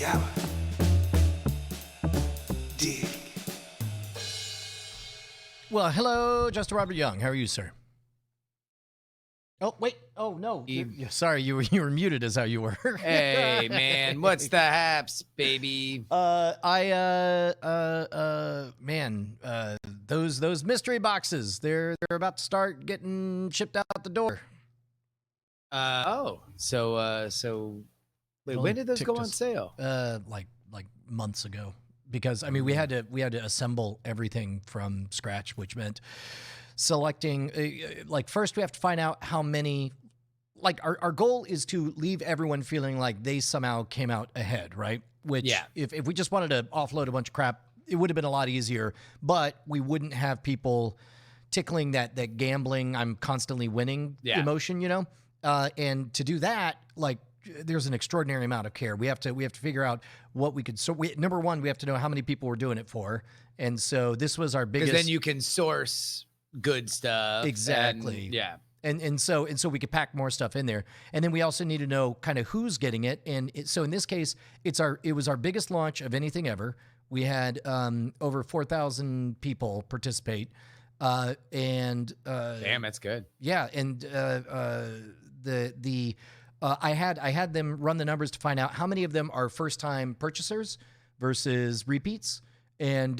hour. Dig. Well, hello, Justin Robert Young. How are you, sir? Oh, wait. Oh, no. Sorry, you were muted as how you were. Hey, man. What's the haps, baby? Those mystery boxes, they're about to start getting shipped out the door. So wait, when did those go on sale? Like months ago. Because I mean, we had to assemble everything from scratch, which meant selecting. First, we have to find out how many. Like our goal is to leave everyone feeling like they somehow came out ahead, right? Which, if we just wanted to offload a bunch of crap, it would have been a lot easier. But we wouldn't have people tickling that gambling, I'm constantly winning emotion, you know. And to do that, there's an extraordinary amount of care. We have to figure out what we could. So number one, we have to know how many people we're doing it for, and so this was our biggest. Because then you can source good stuff. Exactly. And so we could pack more stuff in there, and then we also need to know kind of who's getting it. And so in this case, it was our biggest launch of anything ever. We had over 4,000 people participate, and damn, that's good. Yeah, and I had them run the numbers to find out how many of them are first-time purchasers versus repeats, and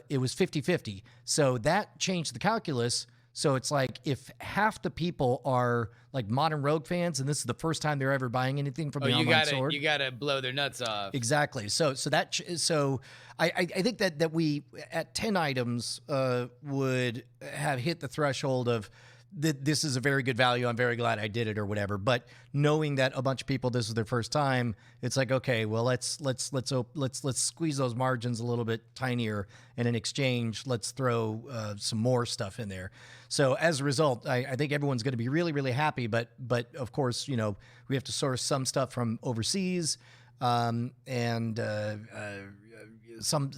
it was 50-50. So that changed the calculus. So it's like if half the people are like modern Rogue fans, and this is the first time they're ever buying anything from the online store. You gotta blow their nuts off. Exactly. So I think that we at 10 items would have hit the threshold of this is a very good value. I'm very glad I did it or whatever. But knowing that a bunch of people, this is their first time, it's like, okay, well, let's squeeze those margins a little bit tinier. And in exchange, let's throw some more stuff in there. So as a result, I think everyone's going to be really, really happy. But of course, you know, we have to source some stuff from overseas, and some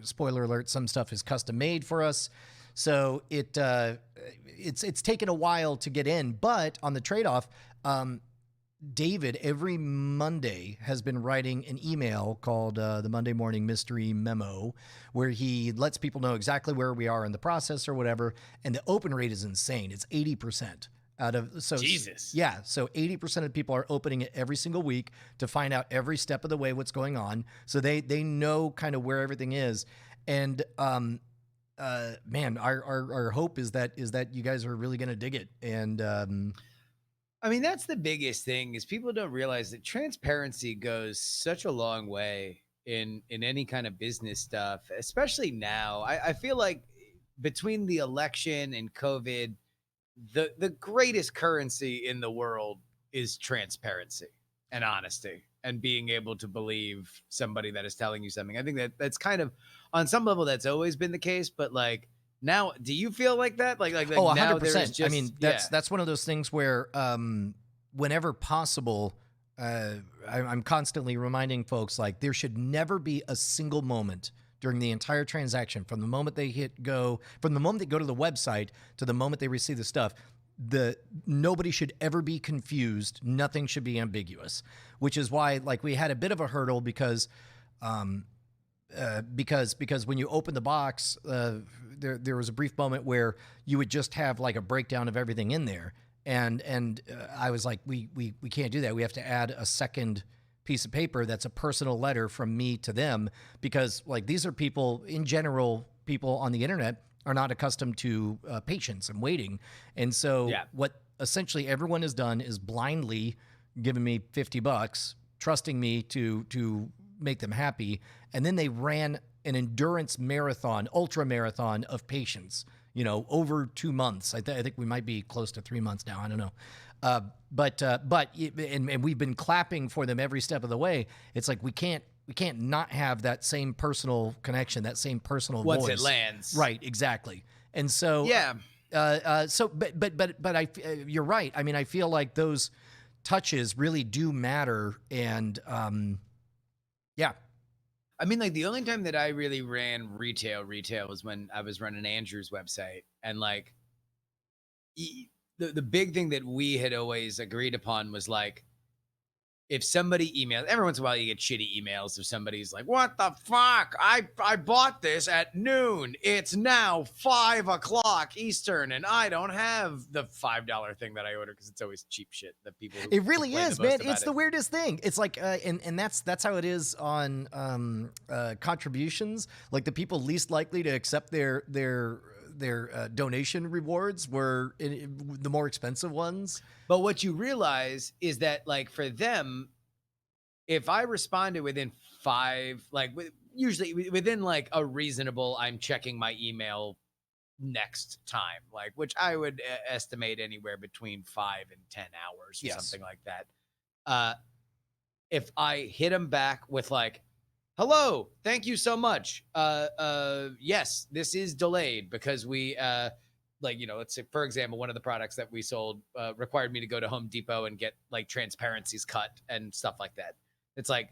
spoiler alert, some stuff is custom made for us. So it's taken a while to get in, but on the trade-off, David every Monday has been writing an email called the Monday Morning Mystery Memo, where he lets people know exactly where we are in the process or whatever, and the open rate is insane. It's 80% out of Jesus. Yeah, so 80% of people are opening it every single week to find out every step of the way what's going on, so they know kind of where everything is, and man, our hope is that you guys are really going to dig it. And I mean, that's the biggest thing is people don't realize that transparency goes such a long way in any kind of business stuff, especially now. I feel like between the election and COVID, the greatest currency in the world is transparency and honesty and being able to believe somebody that is telling you something. I think that's kind of, on some level, that's always been the case, but like now, do you feel like that? Like oh, 100%. Now just, I mean, that's one of those things where whenever possible, I'm constantly reminding folks, like, there should never be a single moment during the entire transaction, from the moment they hit go, from the moment they go to the website to the moment they receive the stuff, nobody should ever be confused. Nothing should be ambiguous, which is why, like, we had a bit of a hurdle because when you open the box, there was a brief moment where you would just have like a breakdown of everything in there, and I was like, we can't do that. We have to add a second piece of paper that's a personal letter from me to them, because like these are people in general, people on the internet are not accustomed to patience and waiting, and so what essentially everyone has done is blindly given me $50, trusting me to make them happy. And then they ran an endurance marathon, ultra marathon of patience, you know, over 2 months. I think we might be close to 3 months now. I don't know. And we've been clapping for them every step of the way. It's like, we can't not have that same personal connection, that same personal voice. Once it lands. Right. Exactly. And so, but you're right. I mean, I feel like those touches really do matter. And, I mean, like, the only time that I really ran retail was when I was running Andrew's website. And like, the big thing that we had always agreed upon was like, if somebody emails, every once in a while you get shitty emails if somebody's like, what the fuck? I bought this at noon. It's now 5 o'clock Eastern, and I don't have the $5 thing that I ordered, because it's always cheap shit that people It really is, man. It's it. the weirdest thing. It's like, and that's how it is on contributions. Like the people least likely to accept their donation rewards were the more expensive ones. But what you realize is that, like, for them, if I responded within usually within like a reasonable, I'm checking my email next time, like, which I would estimate anywhere between 5 and 10 hours or something like that. If I hit them back with like, hello, thank you so much. Yes, this is delayed because we, let's say, for example, one of the products that we sold required me to go to Home Depot and get like transparencies cut and stuff like that. It's like,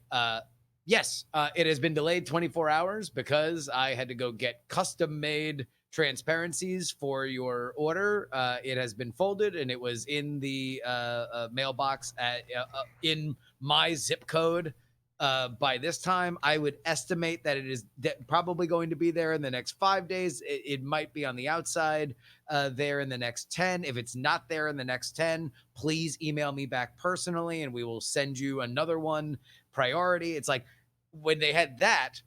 yes, it has been delayed 24 hours because I had to go get custom made transparencies for your order. It has been folded and it was in the mailbox in my zip code. By this time, I would estimate that it is probably going to be there in the next 5 days. It might be on the outside there in the next 10. If it's not there in the next 10, please email me back personally and we will send you another one priority. It's like when they had that,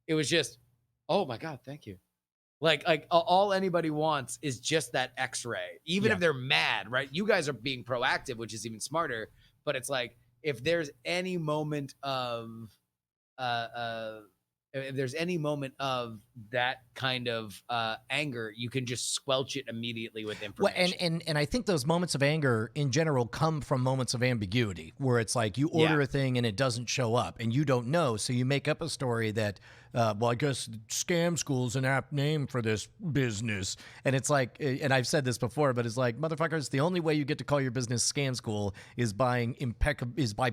it was just, oh my God, thank you. Like all anybody wants is just that X-ray, even if they're mad, right? You guys are being proactive, which is even smarter, but it's like, if there's any moment of that kind of anger, you can just squelch it immediately with information. Well, and I think those moments of anger in general come from moments of ambiguity, where it's like you order a thing and it doesn't show up and you don't know, so you make up a story that well, I guess scam school is an apt name for this business. And it's like, and I've said this before, but it's like, motherfuckers, the only way you get to call your business scam school is by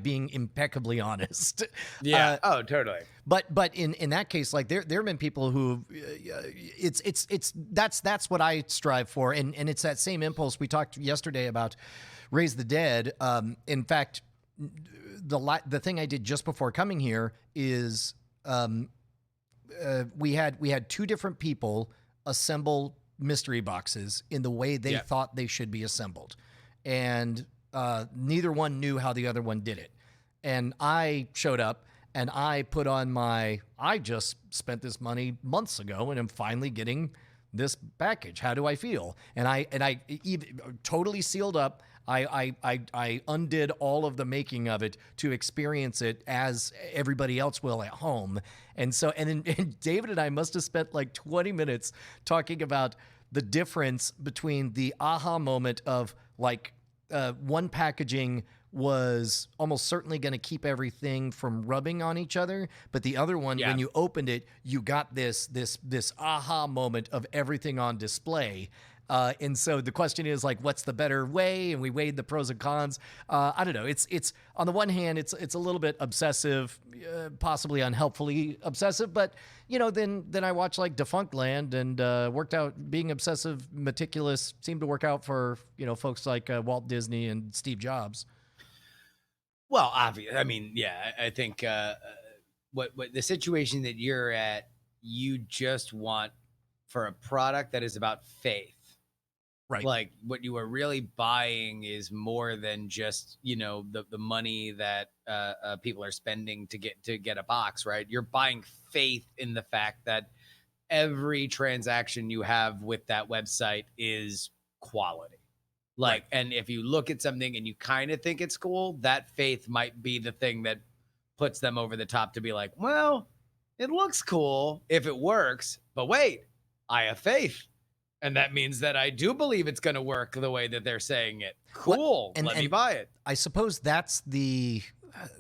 being impeccably honest. Yeah. Oh, totally. But in that case, like there have been people who that's what I strive for. And it's that same impulse we talked yesterday about Raise the Dead. In fact, the thing I did just before coming here is, we had two different people assemble mystery boxes in the way they thought they should be assembled. And neither one knew how the other one did it. And I showed up and I put on I just spent this money months ago and I'm finally getting this package. How do I feel? And I even totally sealed up. I undid all of the making of it to experience it as everybody else will at home. And so, and David and I must have spent like 20 minutes talking about the difference between the aha moment of like one packaging was almost certainly going to keep everything from rubbing on each other, but the other one, when you opened it, you got this aha moment of everything on display. And so the question is like, what's the better way? And we weighed the pros and cons. I don't know. It's on the one hand, it's a little bit obsessive, possibly unhelpfully obsessive, but then I watch like Defunctland and worked out being obsessive, meticulous seemed to work out for, folks like Walt Disney and Steve Jobs. Well, obviously, I mean, yeah, I think what the situation that you're at, you just want for a product that is about faith. Right. Like what you are really buying is more than just, the money that people are spending to get a box, right? You're buying faith in the fact that every transaction you have with that website is quality. Like, and if you look at something and you kind of think it's cool, that faith might be the thing that puts them over the top to be like, well, it looks cool if it works, but wait, I have faith. And that means that I do believe it's going to work the way that they're saying it. Cool. Let me buy it. I suppose that's the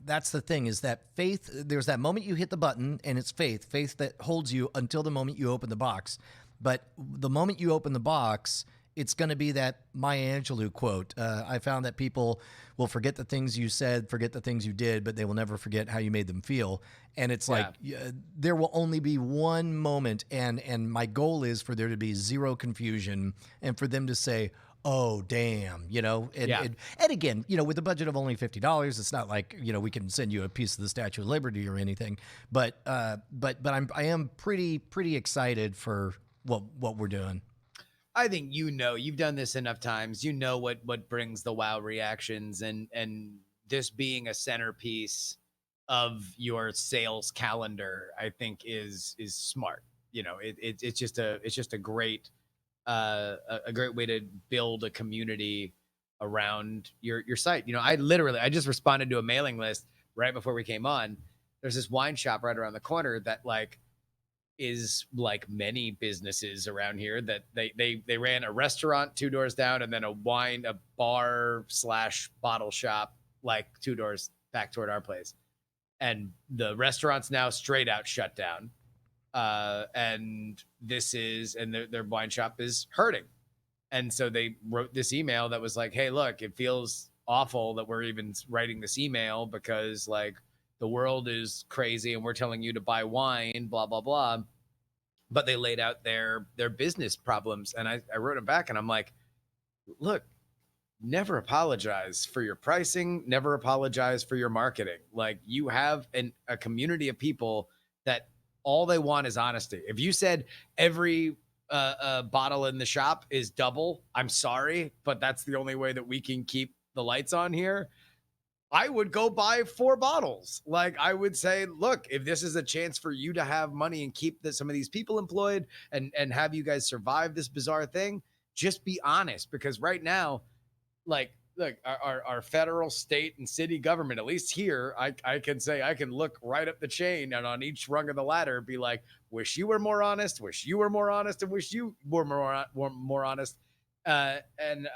thing, is that faith. There's that moment you hit the button and it's faith that holds you until the moment you open the box. But the moment you open the box, it's going to be that Maya Angelou quote. I found that people will forget the things you said, forget the things you did, but they will never forget how you made them feel. And it's like, there will only be one moment. And my goal is for there to be zero confusion and for them to say, oh damn, Yeah. and again, with a budget of only $50, it's not like we can send you a piece of the Statue of Liberty or anything. But I am pretty excited for what we're doing. I think you've done this enough times. You know what brings the wow reactions, and this being a centerpiece of your sales calendar, I think is smart. It's just a great a great way to build a community around your site. I just responded to a mailing list right before we came on. There's this wine shop right around the corner that is like many businesses around here, that they ran a restaurant 2 doors down, and then a bar / bottle shop like 2 doors back toward our place. And the restaurant's now straight out shut down. And their wine shop is hurting. And so they wrote this email that was like, hey, look, it feels awful that we're even writing this email, because the world is crazy and we're telling you to buy wine, blah, blah, blah. But they laid out their business problems. And I wrote them back, and I'm like, look, never apologize for your pricing. Never apologize for your marketing. You have a community of people that all they want is honesty. If you said every bottle in the shop is double, I'm sorry, but that's the only way that we can keep the lights on here, I would go buy 4 bottles. I would say, look, if this is a chance for you to have money and keep some of these people employed and have you guys survive this bizarre thing, just be honest. Because right now, look, our federal, state, and city government, at least here, I can say I can look right up the chain, and on each rung of the ladder be like, wish you were more honest, wish you were more honest, and wish you were more honest. And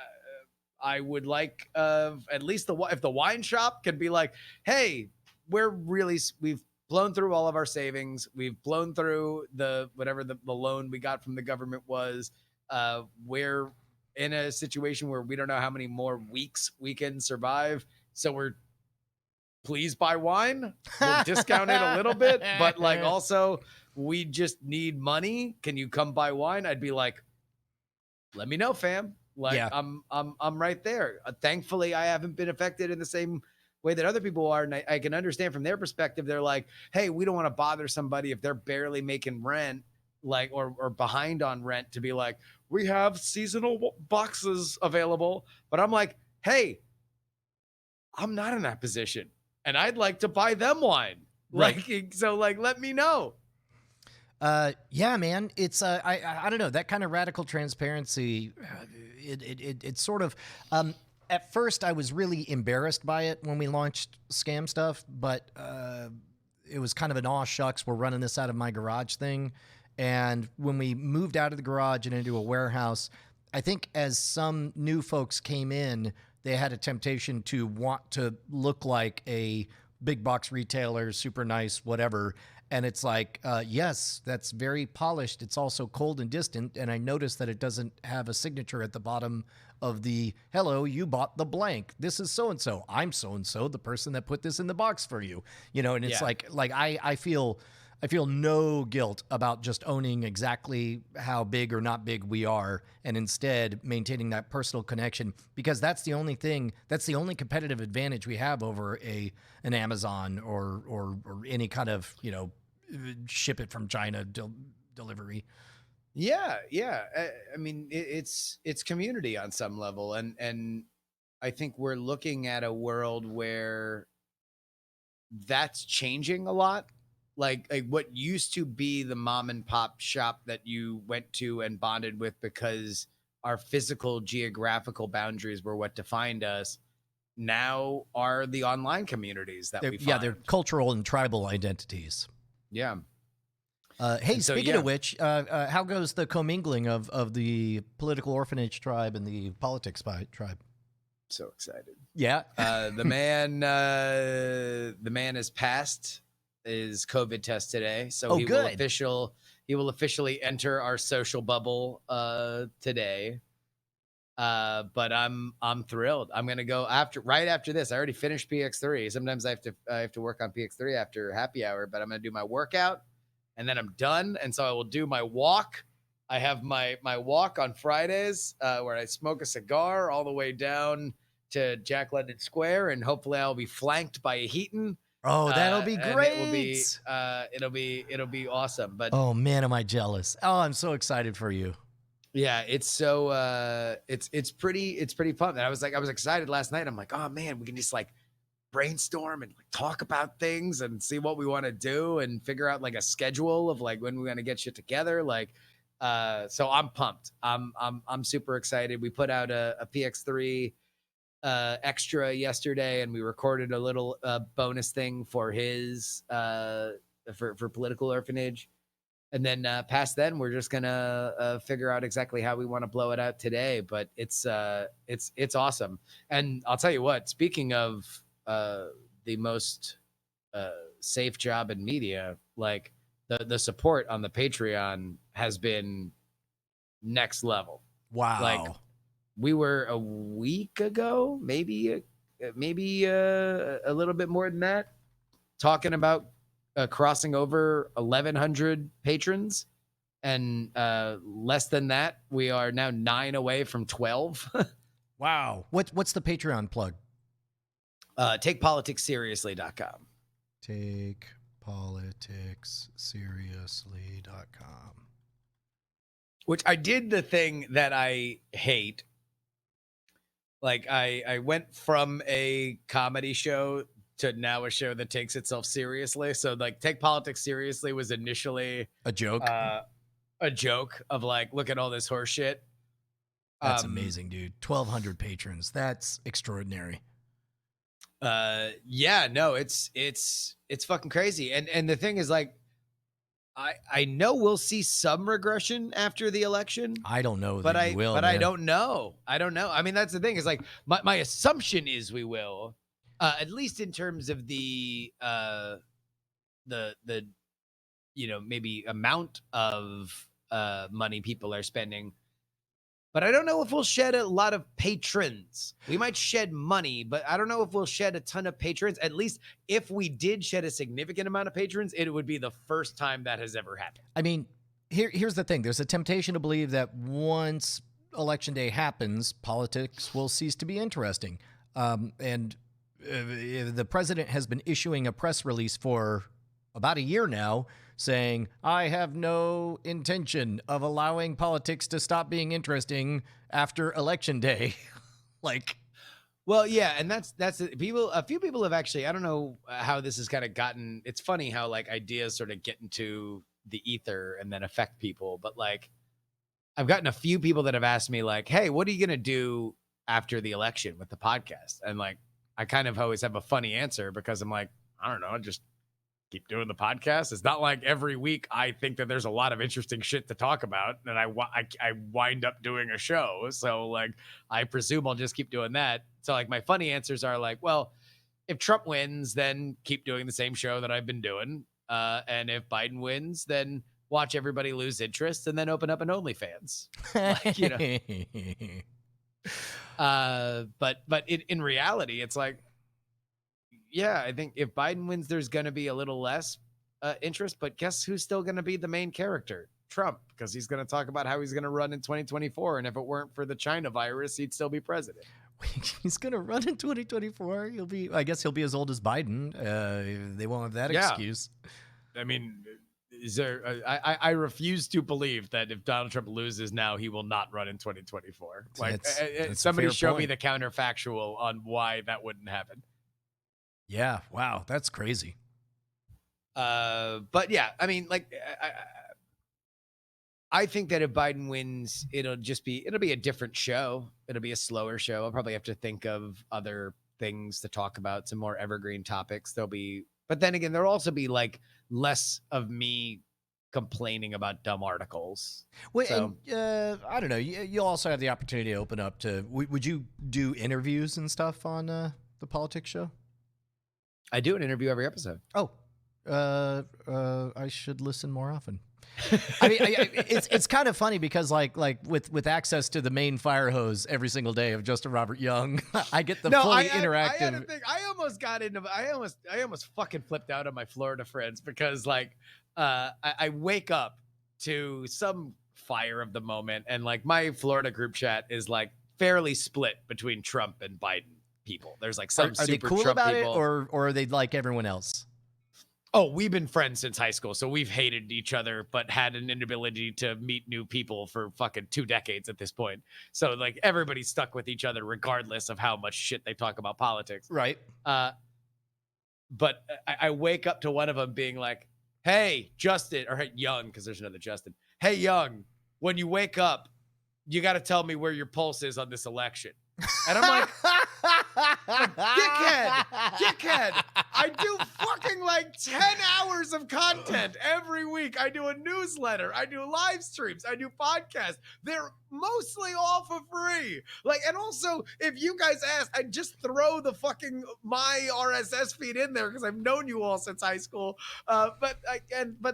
I would like at least if the wine shop could be like, hey, we've blown through all of our savings. We've blown through whatever the loan we got from the government was. We're in a situation where we don't know how many more weeks we can survive. So please buy wine. We'll discount it a little bit, but also we just need money. Can you come buy wine? I'd be like, let me know, fam. Yeah. I'm right there. Thankfully, I haven't been affected in the same way that other people are. And I can understand from their perspective. They're like, hey, we don't want to bother somebody if they're barely making rent, or behind on rent, to be like, we have seasonal boxes available. But I'm like, hey, I'm not in that position, and I'd like to buy them wine. Right. So let me know. Yeah, man, it's I don't know, that kind of radical transparency. It's sort of at first I was really embarrassed by it when we launched Scam Stuff, but it was kind of an aw shucks, we're running this out of my garage thing. And when we moved out of the garage and into a warehouse, I think as some new folks came in, they had a temptation to want to look like a big box retailer, super nice, whatever. And it's like, yes, that's very polished. It's also cold and distant. And I noticed that it doesn't have a signature at the bottom of the, hello, you bought the blank. This is so-and-so. I'm so-and-so, the person that put this in the box for you. And it's I feel no guilt about just owning exactly how big or not big we are, and instead maintaining that personal connection, because that's the only competitive advantage we have over an Amazon or any kind of, ship it from China delivery. Yeah. I mean, it's community on some level, and I think we're looking at a world where that's changing a lot. Like what used to be the mom and pop shop that you went to and bonded with because our physical geographical boundaries were what defined us, now are the online communities that we find. Yeah, they're cultural and tribal identities. Yeah. Hey, speaking of which, how goes the commingling of the political orphanage tribe and the politics tribe? So excited. Yeah. The man has passed his COVID test today, so he will officially enter our social bubble today. But I'm thrilled. I'm gonna go right after this. I already finished PX3. Sometimes I have to work on PX3 after happy hour, but I'm gonna do my workout and then I'm done. And so I will do my walk I have my walk on Fridays where I smoke a cigar all the way down to Jack London Square, and hopefully I'll be flanked by a Heaton. Oh, that'll be And it will be great. it'll be awesome. But Oh man, am I jealous? Oh, I'm so excited for you. yeah, it's so it's pretty fun. And I was excited last night. I'm like, oh man, we can just like brainstorm and like talk about things and see what we want to do and figure out like a schedule of like when we're gonna get shit together. Like, so I'm pumped. I'm super excited. We put out a PX3 extra yesterday, and we recorded a little bonus thing for his for Political Orphanage. And then past then, we're just gonna figure out exactly how we want to blow it out today. But it's awesome. And I'll tell you what. Speaking of the most safe job in media, like the support on the Patreon has been next level. Wow. Like we were a week ago, maybe a little bit more than that, talking about crossing over 1,100 patrons, and less than that, we are now 9 away from 12. Wow. What's the Patreon plug? TakePoliticsSeriously.com. TakePoliticsSeriously.com. Which I did the thing that I hate. Like I went from a comedy show to now a show that takes itself seriously. So like Take Politics Seriously was initially A joke. A joke of like, look at all this horse shit. That's amazing, dude. 1,200 patrons. That's extraordinary. Yeah, no, it's fucking crazy. And the thing is, like, I know we'll see some regression after the election. I don't know, but I don't know. I don't know. I mean, that's the thing, is like my assumption is we will, at least in terms of the maybe amount of money people are spending. But I don't know if we'll shed a lot of patrons. We might shed money, but I don't know if we'll shed a ton of patrons. At least if we did shed a significant amount of patrons, it would be the first time that has ever happened. I mean, here's the thing. There's a temptation to believe that once Election Day happens, politics will cease to be interesting. And the president has been issuing a press release for about a year now saying, I have no intention of allowing politics to stop being interesting after Election Day. Like, well, yeah, and that's people. A few people have actually. I don't know how this has kind of gotten. It's funny how like ideas sort of get into the ether and then affect people. But like, I've gotten a few people that have asked me like, "Hey, what are you gonna do after the election with the podcast?" And like, I kind of always have a funny answer because I'm like, I don't know, just keep doing the podcast. It's not like every week I think that there's a lot of interesting shit to talk about, and I wind up doing a show. So like, I presume I'll just keep doing that. So like, my funny answers are like, well, if Trump wins, then keep doing the same show that I've been doing. And if Biden wins, then watch everybody lose interest and then open up an OnlyFans. Like, you know. But in reality, it's like, yeah, I think if Biden wins, there's going to be a little less interest. But guess who's still going to be the main character? Trump, because he's going to talk about how he's going to run in 2024. And if it weren't for the China virus, he'd still be president. He's going to run in 2024. I guess he'll be as old as Biden. They won't have that excuse. I mean, is there? I refuse to believe that if Donald Trump loses now, he will not run in 2024. Like, that's somebody show me the counterfactual on why that wouldn't happen. Yeah. Wow. That's crazy. But yeah, I mean, like, I think that if Biden wins, it'll be a different show. It'll be a slower show. I'll probably have to think of other things to talk about, some more evergreen topics. But then again, there'll also be like less of me complaining about dumb articles. Well, so, and, I don't know. You'll also have the opportunity to open up to, would you do interviews and stuff on the politics show? I do an interview every episode. Oh, I should listen more often. I mean, it's kind of funny because like with access to the main fire hose every single day of Justin Robert Young, I get the fully interactive. I almost fucking flipped out on my Florida friends because like I wake up to some fire of the moment. And like my Florida group chat is like fairly split between Trump and Biden people. There's like some Are they super cool Trump about people. it, or are they like everyone else? Oh, we've been friends since high school, so we've hated each other, but had an inability to meet new people for fucking 2 decades at this point. So like everybody's stuck with each other regardless of how much shit they talk about politics. Right. But I wake up to one of them being like, "Hey, Justin," or hey, Young, because there's another Justin. "Hey, Young, when you wake up, you got to tell me where your pulse is on this election." And I'm like, dickhead, I do fucking like 10 hours of content every week. I do a newsletter, I do live streams, I do podcasts. They're mostly all for free. Like, and also, if you guys ask, I just throw the fucking my RSS feed in there because I've known you all since high school. But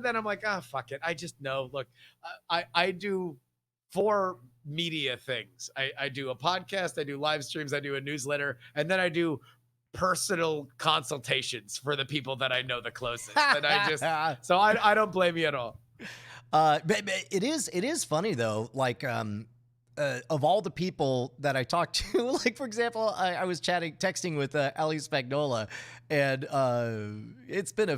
then I'm like, fuck it. I just know. Look, I do 4 media things. I do a podcast, I do live streams, I do a newsletter, and then I do personal consultations for the people that I know the closest. And I don't blame you at all. But it is funny though. Like, of all the people that I talked to, like for example, I was texting with Ali Spagnola, and it's been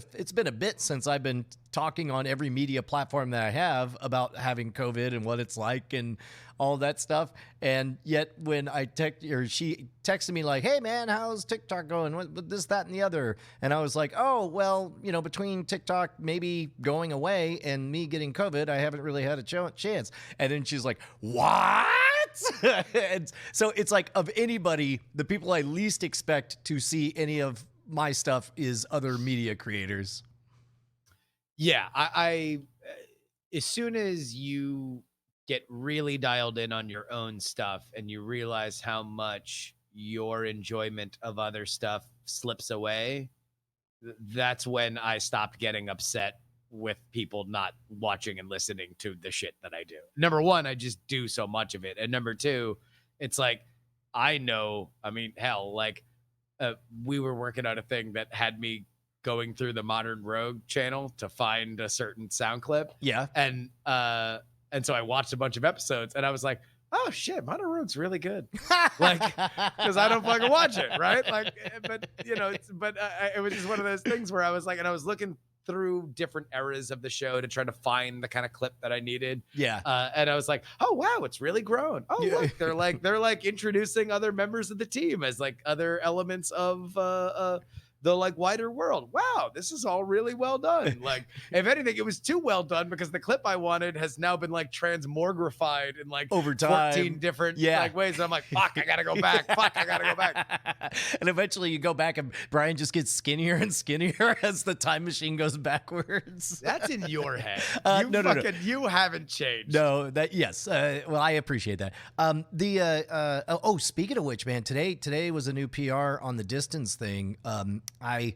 a bit since I've been talking on every media platform that I have about having COVID and what it's like and all that stuff. And yet when she texted me like, "Hey man, how's TikTok going? What this, that, and the other?" And I was like, "Oh, well, between TikTok maybe going away and me getting COVID, I haven't really had a chance." And then she's like, "What?" And so it's like, of anybody, the people I least expect to see any of my stuff is other media creators. Yeah, I as soon as you get really dialed in on your own stuff and you realize how much your enjoyment of other stuff slips away, that's when I stopped getting upset with people not watching and listening to the shit that I do. Number one, I just do so much of it. And number two, it's like, I know, I mean, hell, like we were working on a thing that had me going through the Modern Rogue channel to find a certain sound clip. Yeah. And so I watched a bunch of episodes and I was like, "Oh shit, Modern Rogue's really good." Like, because I don't fucking watch it, right? Like, but it was just one of those things where I was like, and I was looking through different eras of the show to try to find the kind of clip that I needed. Yeah. And I was like, "Oh wow, it's really grown. Oh Yeah. look, they're like introducing other members of the team as like other elements of the like wider world. Wow, this is all really well done." Like, if anything, it was too well done because the clip I wanted has now been like transmogrified in like over time 14 different like ways. And I'm like, fuck, I gotta go back. Fuck, I gotta go back. And eventually you go back and Brian just gets skinnier and skinnier as the time machine goes backwards. That's in your head. No. You haven't changed. No, yes. Well, I appreciate that. Speaking of which, man, today was a new PR on the distance thing. I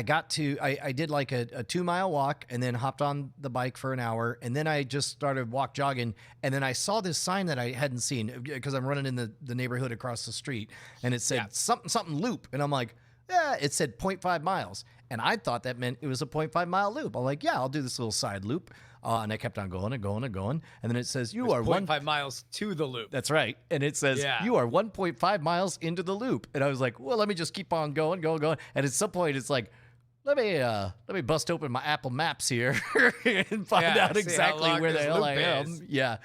did like a 2-mile walk and then hopped on the bike for an hour, and then I just started jogging, and then I saw this sign that I hadn't seen because I'm running in the neighborhood across the street, and it said something loop, and I'm like, yeah, it said 0.5 miles, and I thought that meant it was a 0.5 mile loop. I'm like, yeah, I'll do this little side loop. And I kept on going and going and going. And then it says, you are 0.5 miles to the loop. That's right. And it says, you are 1.5 miles into the loop. And I was like, well, let me just keep on going. And at some point, it's like, let me bust open my Apple Maps here and find out exactly where the hell I am. Yeah.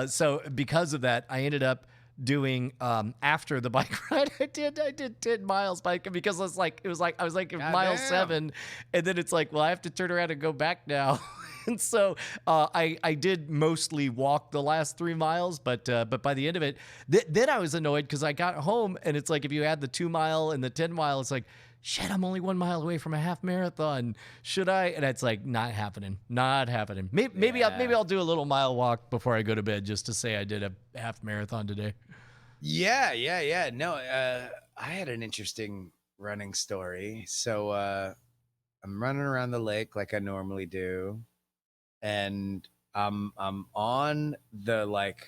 So because of that, I ended up doing after the bike ride I did 10 miles bike, because I was like mile 7, and then it's like, well, I have to turn around and go back now. And so I did mostly walk the last 3 miles, but by the end of it, then I was annoyed because I got home and it's like, if you add the 2 mile and the 10 mile, it's like, shit, I'm only 1 mile away from a half marathon. Should I? And it's like, not happening. Maybe I'll do a little mile walk before I go to bed just to say I did a half marathon today. Yeah. No, I had an interesting running story. So I'm running around the lake like I normally do, and I'm on the like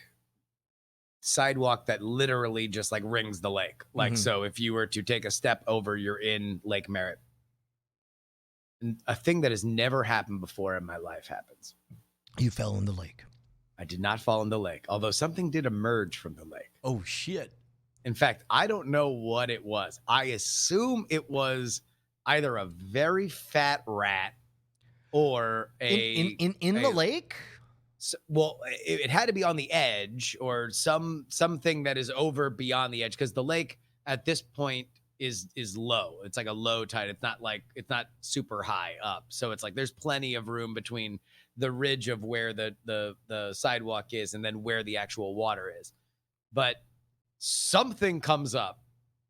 sidewalk that literally just like rings the lake. Like, so if you were to take a step over, you're in Lake Merritt. And a thing that has never happened before in my life happens. You fell in the lake. I did not fall in the lake, although something did emerge from the lake. Oh, shit. In fact, I don't know what it was. I assume it was either a very fat rat or In the lake? well, it had to be on the edge or something that is over beyond the edge, because the lake at this point is low. It's like a low tide. It's not super high up. So it's like there's plenty of room between the ridge of where the sidewalk is and then where the actual water is. But something comes up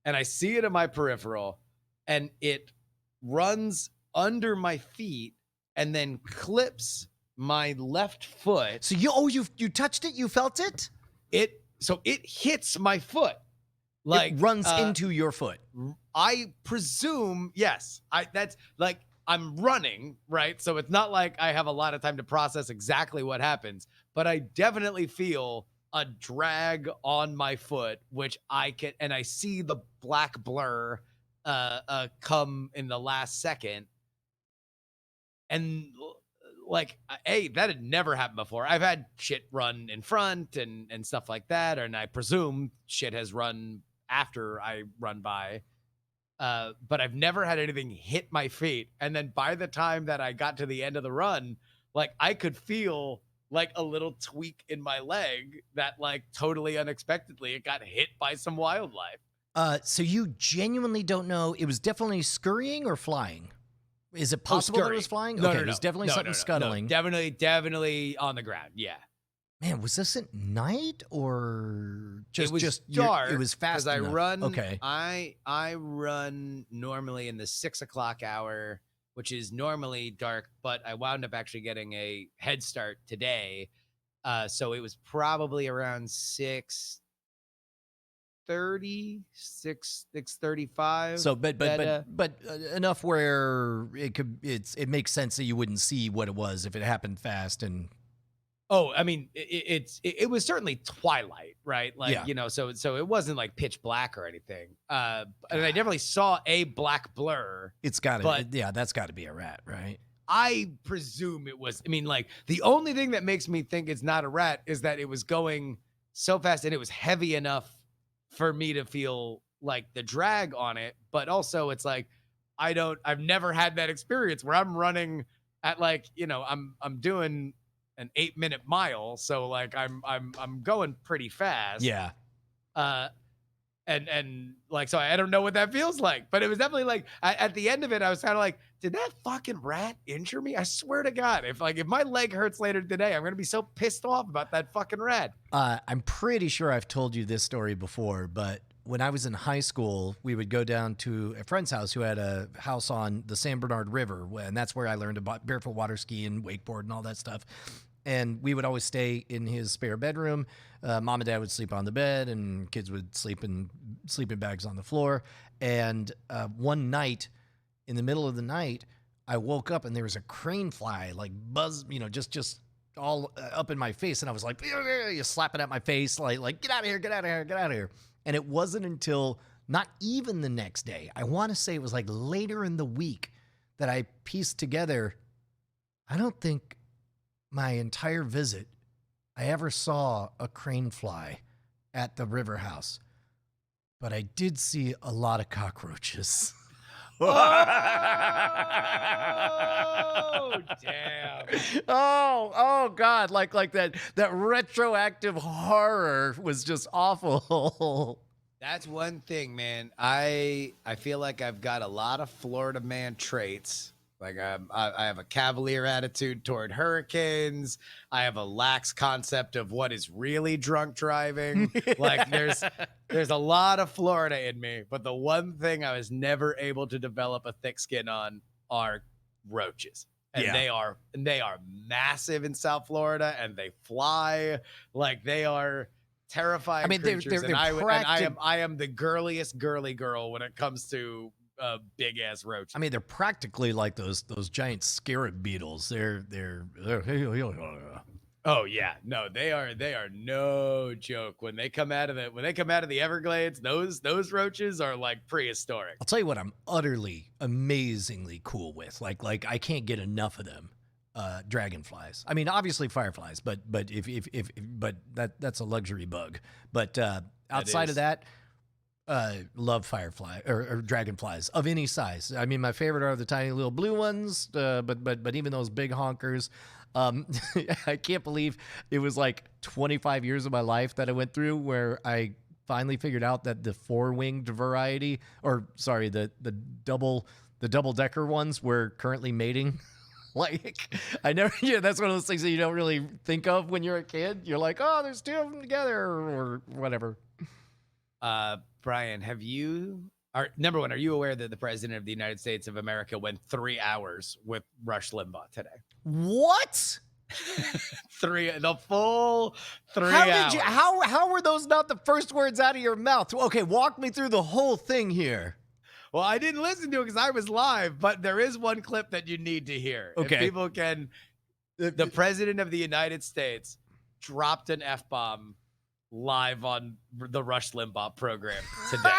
and I see it in my peripheral and it runs under my feet and then clips my left foot. So you touched it? You felt it? It hits my foot. Like it runs into your foot. I presume, yes. That's like I'm running, right? So it's not like I have a lot of time to process exactly what happens, but I definitely feel a drag on my foot, which I see the black blur come in the last second. And like, that had never happened before. I've had shit run in front and stuff like that, and I presume shit has run after I run by. But I've never had anything hit my feet. And then by the time that I got to the end of the run, like I could feel like a little tweak in my leg that like totally unexpectedly it got hit by some wildlife. So you genuinely don't know. It was definitely scurrying or flying? Is it possible that it was flying? No, okay, it was definitely something scuttling. No, definitely on the ground. Yeah. Man, was this at night or just it was just dark? It was fast because enough. I run. Okay. I run normally in the 6 o'clock hour, which is normally dark, but I wound up actually getting a head start today, so it was probably around 6:30, 6:35. So, but enough where it makes sense that you wouldn't see what it was if it happened fast and. Oh, I mean, it was certainly twilight, right? Like, Yeah. you know, so it wasn't like pitch black or anything. And I definitely saw a black blur. It's got to, yeah, that's got to be a rat, right? I presume it was. I mean, like the only thing that makes me think it's not a rat is that it was going so fast and it was heavy enough for me to feel like the drag on it. But also, it's like I've never had that experience where I'm running at like, you know, I'm doing an 8-minute mile, so like I'm going pretty fast. Yeah. And like, so I don't know what that feels like, but it was definitely like at the end of it, I was kind of like, did that fucking rat injure me? I swear to God, if my leg hurts later today, I'm gonna be so pissed off about that fucking rat. I'm pretty sure I've told you this story before, but when I was in high school, we would go down to a friend's house who had a house on the San Bernard River, and that's where I learned about barefoot water ski and wakeboard and all that stuff. And we would always stay in his spare bedroom. Mom and dad would sleep on the bed and kids would sleep in sleeping bags on the floor. And one night, in the middle of the night, I woke up and there was a crane fly like buzz, you know, just all up in my face. And I was like, you slapping at my face, like get out of here, get out of here, get out of here. And it wasn't until not even the next day, I want to say it was like later in the week, that I pieced together, I don't think my entire visit, I ever saw a crane fly at the river house, but I did see a lot of cockroaches. Oh, damn. Oh God. Like that retroactive horror was just awful. That's one thing, man. I feel like I've got a lot of Florida man traits. Like I have a cavalier attitude toward hurricanes. I have a lax concept of what is really drunk driving. Like there's a lot of Florida in me, but the one thing I was never able to develop a thick skin on are roaches. And Yeah. they are massive in South Florida, and they fly like they are terrifying. I mean, creatures. they're I am the girliest girly girl when it comes to big ass roaches. I mean, they're practically like those giant scarab beetles. They're Oh yeah, no, they are no joke. When they come out of the Everglades, those roaches are like prehistoric. I'll tell you what I'm utterly, amazingly cool with. Like I can't get enough of them. dragonflies. I mean, obviously fireflies, but that's a luxury bug. But outside of that, love firefly or dragonflies of any size. I mean, my favorite are the tiny little blue ones, but even those big honkers. I can't believe it was like 25 years of my life that I went through where I finally figured out that the four-winged variety, or sorry, the double-decker ones were currently mating. Like, I never, that's one of those things that you don't really think of when you're a kid. You're like, oh, there's two of them together or whatever. Brian, number one, are you aware that the president of the United States of America went 3 hours with Rush Limbaugh today? What? The full 3 hours. How were those not the first words out of your mouth? Okay, walk me through the whole thing here. Well, I didn't listen to it because I was live, but there is one clip that you need to hear. Okay. And people can. The president of the United States dropped an F-bomb live on the Rush Limbaugh program today.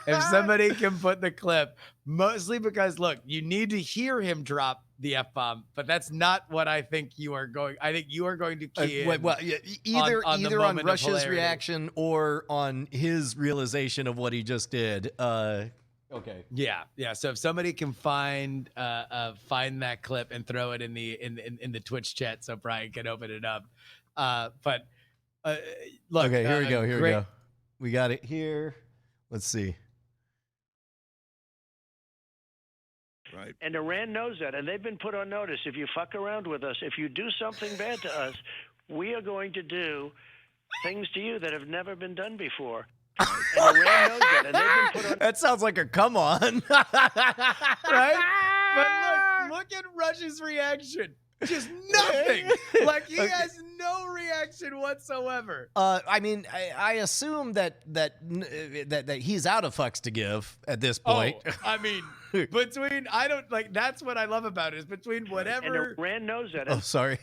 If somebody can put the clip, mostly because, look, you need to hear him drop the F-bomb, but that's not what I think you are going. I think you are going to key in. Well, yeah, either on Rush's reaction or on his realization of what he just did. Okay. Yeah. So if somebody can find that clip and throw it in the Twitch chat, so Brian can open it up. But look. Okay, here we go. Here we go. We got it here. Let's see. Right. And Iran knows that, and they've been put on notice. If you fuck around with us, if you do something bad to us, we are going to do things to you that have never been done before. And Iran knows that, and they've been put on. That sounds like a come on, right? But look at Rush's reaction. Just nothing. Like he has no reaction whatsoever. I mean, I assume that he's out of fucks to give at this point. Oh, I mean, that's what I love about it is between whatever. And Iran knows that. Oh, sorry.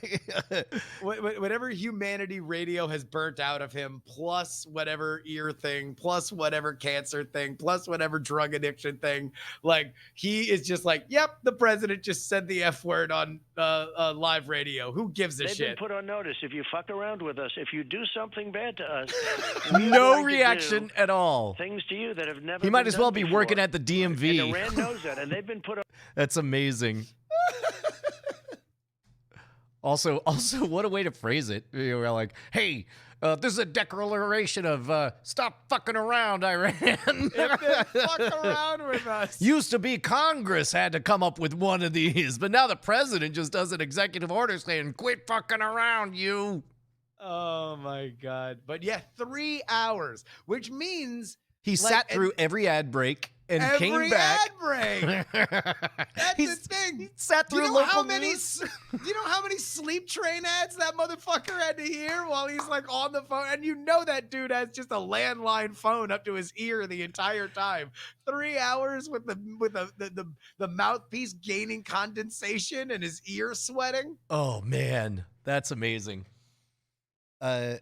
Whatever humanity radio has burnt out of him, plus whatever ear thing, plus whatever cancer thing, plus whatever drug addiction thing. Like he is just like, yep, the president just said the F word on live radio. Who gives a shit? They've been put on notice. If you fuck around with us, if you do something bad to us, no reaction at all. Things to you that have never. He might as well be working at the DMV. And Iran knows that, and they've been put on. That's amazing. Also, what a way to phrase it. We're like, hey, this is a declaration of stop fucking around, Iran. If they fuck around with us. Used to be Congress had to come up with one of these, but now the president just does an executive order saying, quit fucking around, you. Oh, my God. But yeah, 3 hours, which means he sat through every ad break and came back. Every ad break. That's the thing. He sat through local news. Do you know how many sleep train ads that motherfucker had to hear while he's like on the phone? And you know that dude has just a landline phone up to his ear the entire time. 3 hours with the mouthpiece gaining condensation and his ear sweating. Oh man, that's amazing. No,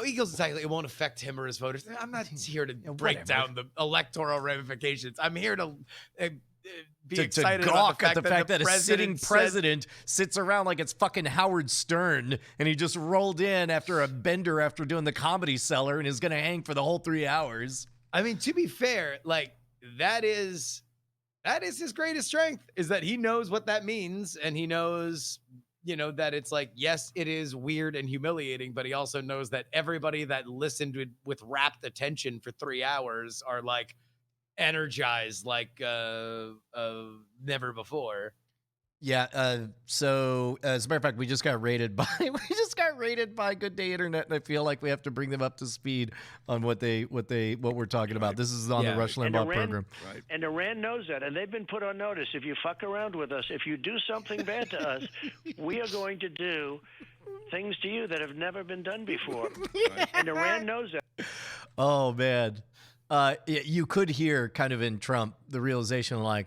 Eagles exactly. It won't affect him or his voters. I'm not here to break down the electoral ramifications. I'm here to be excited gawk about at the fact that a sitting said, president sits around like it's fucking Howard Stern, and he just rolled in after a bender after doing the Comedy Cellar and is going to hang for the whole 3 hours. I mean, to be fair, like that is his greatest strength, is that he knows what that means, and he knows, you know, that it's like, yes, it is weird and humiliating, but he also knows that everybody that listened with rapt attention for 3 hours are like energized like never before. Yeah. So as a matter of fact, we just got rated by Good Day Internet, and I feel like we have to bring them up to speed on what we're talking about. This is on the Rush Limbaugh program. Right. And Iran knows that, and they've been put on notice. If you fuck around with us, if you do something bad to us, we are going to do things to you that have never been done before. Right. And Iran knows that. Oh man. You could hear kind of in Trump the realization like,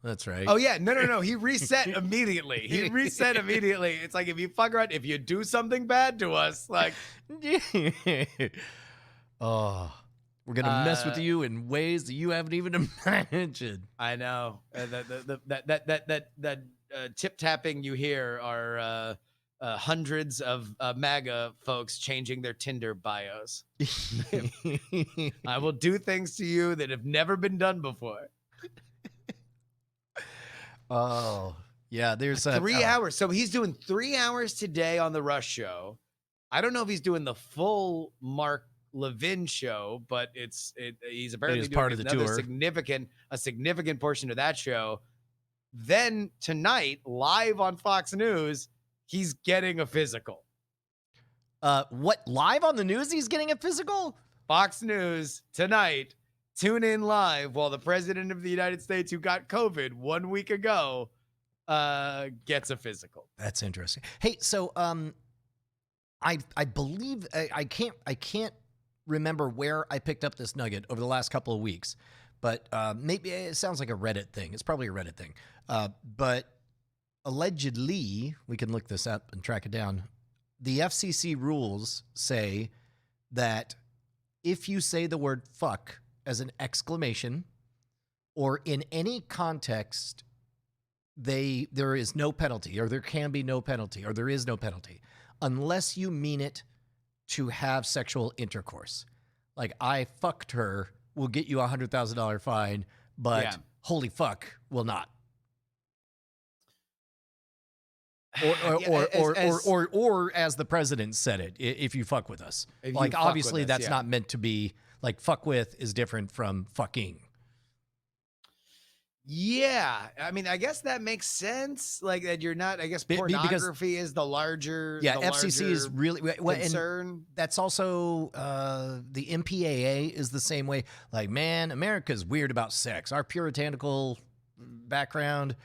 that's right. Oh yeah, no. He reset immediately. It's like, if you fuck around, if you do something bad to us, like. Oh, We're going to mess with you in ways that you haven't even imagined. I know. That tip tapping you hear are hundreds of MAGA folks changing their Tinder bios. I will do things to you that have never been done before. Oh, yeah. There's 3 hours. So he's doing 3 hours today on the Rush Show. I don't know if he's doing the full Mark Levin show, but he's apparently doing part of the tour. A significant portion of that show. Then tonight, live on Fox News, he's getting a physical. What, live on the news? He's getting a physical? Fox News tonight. Tune in live while the president of the United States, who got COVID 1 week ago, gets a physical. That's interesting. Hey, so I believe I can't remember where I picked up this nugget over the last couple of weeks, but maybe it sounds like a Reddit thing. It's probably a Reddit thing. But allegedly, we can look this up and track it down. The FCC rules say that if you say the word fuck as an exclamation or in any context, there is no penalty, or there can be no penalty, or there is no penalty unless you mean it to have sexual intercourse. Like, I fucked her will get you $100,000 fine, but holy fuck will not. Or as the president said it, if you fuck with us. Like, obviously that's not meant to be, like, fuck with is different from fucking. Yeah, I mean, I guess that makes sense. Like, that you're not. I guess pornography is the larger. Yeah, FCC is really concern. And that's also the MPAA is the same way. Like, man, America's weird about sex. Our puritanical background,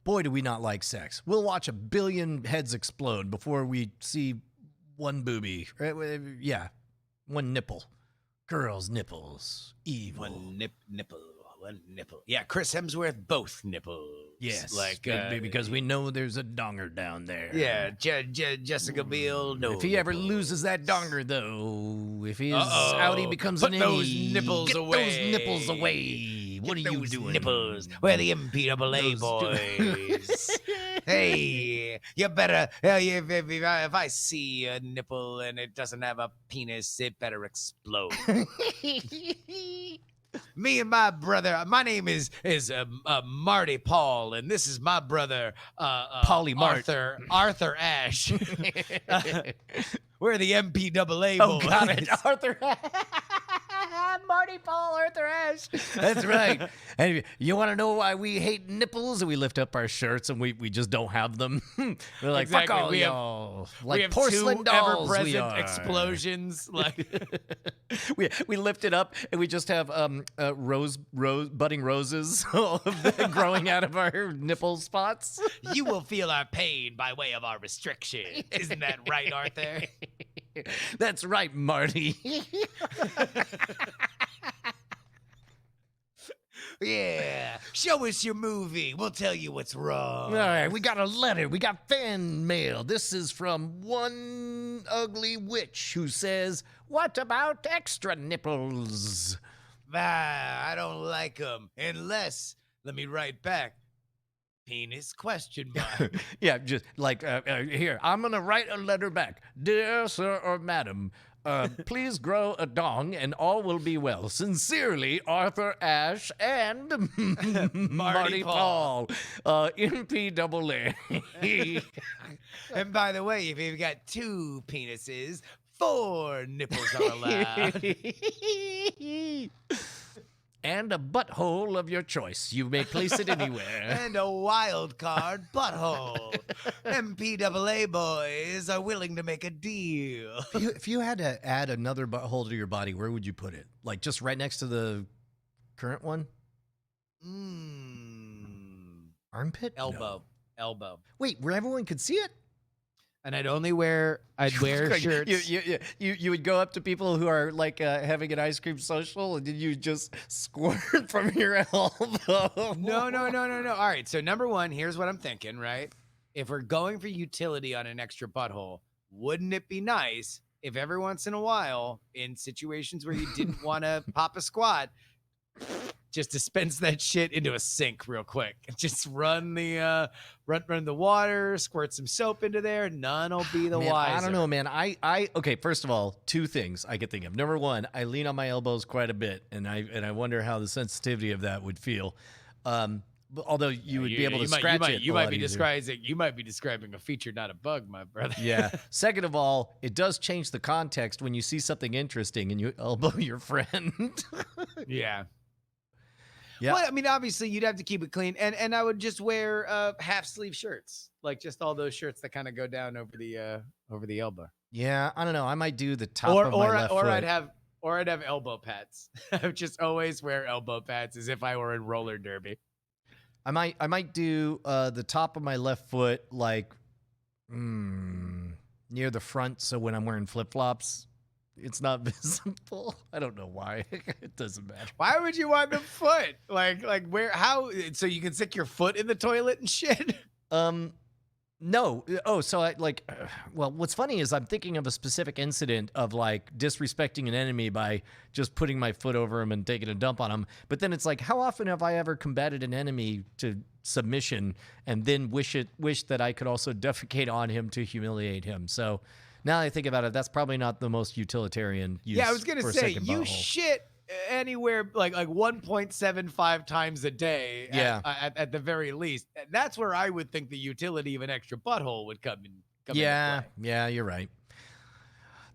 boy, do we not like sex. We'll watch 1 billion heads explode before we see one boobie. Yeah, one nipple. Girls' nipples, evil. One nipple. One nipple. Yeah, Chris Hemsworth, both nipples. Yes, like because we know there's a donger down there. Yeah, Jessica Biel. No, if he ever loses that donger, though, if his Audi becomes an those innie, nipples get away. Those nipples away. What are you doing? Nipples. We're the MPAA boys. Hey, you better. If I see a nipple and it doesn't have a penis, it better explode. Me and my brother, my name is Marty Paul, and this is my brother, Paulie Mart. Arthur Ashe. We're the MPAA boys. Oh, got it. Arthur Marty Paul, Arthur Ashe. That's right. And you want to know why we hate nipples? And we lift up our shirts and we just don't have them. We're like, exactly. Fuck all y'all. Like we have porcelain two dolls. ever-present explosions. Like we lift it up and we just have budding roses growing out of our nipple spots. You will feel our pain by way of our restriction. Isn't that right, Arthur? That's right, Marty. Yeah. Show us your movie. We'll tell you what's wrong. All right, we got a letter. We got fan mail. This is from one ugly witch who says, "What about extra nipples?" I don't like them. Unless, let me write back, penis question mark. Yeah, just like, here, I'm going to write a letter back. Dear sir or madam, please grow a dong and all will be well. Sincerely, Arthur Ashe and Marty Paul, MPAA. And by the way, if you've got 2 penises, 4 nipples are allowed. And a butthole of your choice. You may place it anywhere. And a wild card butthole. MPAA boys are willing to make a deal. If you had to add another butthole to your body, where would you put it? Like just right next to the current one? Armpit? Elbow. No. Elbow. Wait, where everyone could see it? And I'd wear shirts. You would go up to people who are like having an ice cream social, and then you just squirt from your elbow. No. All right. So number one, here's what I'm thinking. Right, if we're going for utility on an extra butthole, wouldn't it be nice if every once in a while, in situations where you didn't want to pop a squat, just dispense that shit into a sink real quick. Just run the water, squirt some soap into there. None will be the man, wiser. I don't know, man. Okay. First of all, two things I could think of. Number one, I lean on my elbows quite a bit, and I wonder how the sensitivity of that would feel. Although you would be able to scratch it. You might be describing a feature, not a bug, my brother. Yeah. Second of all, it does change the context when you see something interesting and you elbow your friend. Yeah. Yeah. Well, I mean, obviously, you'd have to keep it clean, and I would just wear half sleeve shirts, like just all those shirts that kind of go down over the elbow. Yeah, I don't know. I might do the top of my left foot. I'd have elbow pads. I would just always wear elbow pads as if I were in roller derby. I might do the top of my left foot like near the front, so when I'm wearing flip flops, it's not visible. I don't know why. It doesn't matter. Why would you want the foot? Like where? How? So you can stick your foot in the toilet and shit? No. Oh, so I like. Well, what's funny is I'm thinking of a specific incident of like disrespecting an enemy by just putting my foot over him and taking a dump on him. But then it's like, how often have I ever combated an enemy to submission and then wish that I could also defecate on him to humiliate him? So now that I think about it, that's probably not the most utilitarian use. Yeah, I was gonna say you butthole. shit anywhere like 1.75 times a day. Yeah. At the very least. That's where I would think the utility of an extra butthole would come in. Yeah, you're right.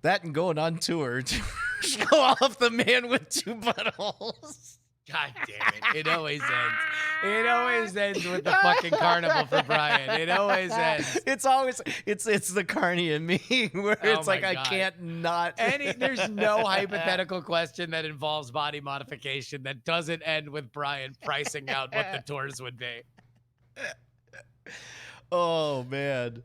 That and going on tour to show off the man with two buttholes. God damn it. It always ends. It always ends with the fucking carnival for Brian. It always ends. It's always it's the carny in me where it's like God. I can't not there's no hypothetical question that involves body modification that doesn't end with Brian pricing out what the tours would be. Oh man.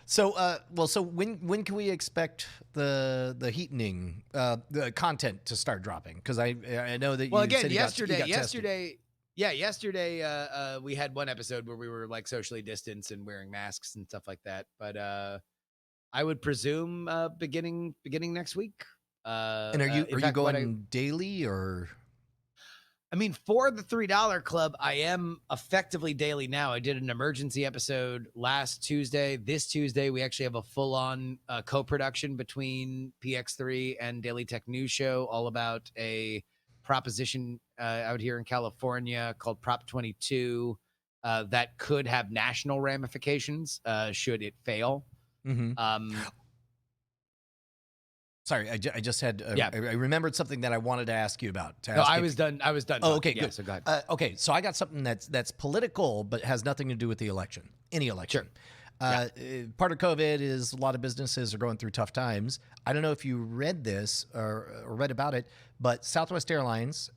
So so when can we expect the heatening the content to start dropping? Because I know that yesterday we had one episode where we were like socially distanced and wearing masks and stuff like that. But I would presume beginning next week. And are you going daily or? I mean, for the $3 club, I am effectively daily now. I did an emergency episode last Tuesday. This Tuesday, we actually have a full-on co-production between PX3 and Daily Tech News Show, all about a proposition out here in California called Prop 22 that could have national ramifications should it fail. Mm-hmm. Sorry, I just had. I remembered something that I wanted to ask you about. I was done. Oh, okay, good. So go ahead. Okay, so I got something that's political, but has nothing to do with the election. Any election. Sure. Part of COVID is a lot of businesses are going through tough times. I don't know if you read this or read about it, but Southwest Airlines,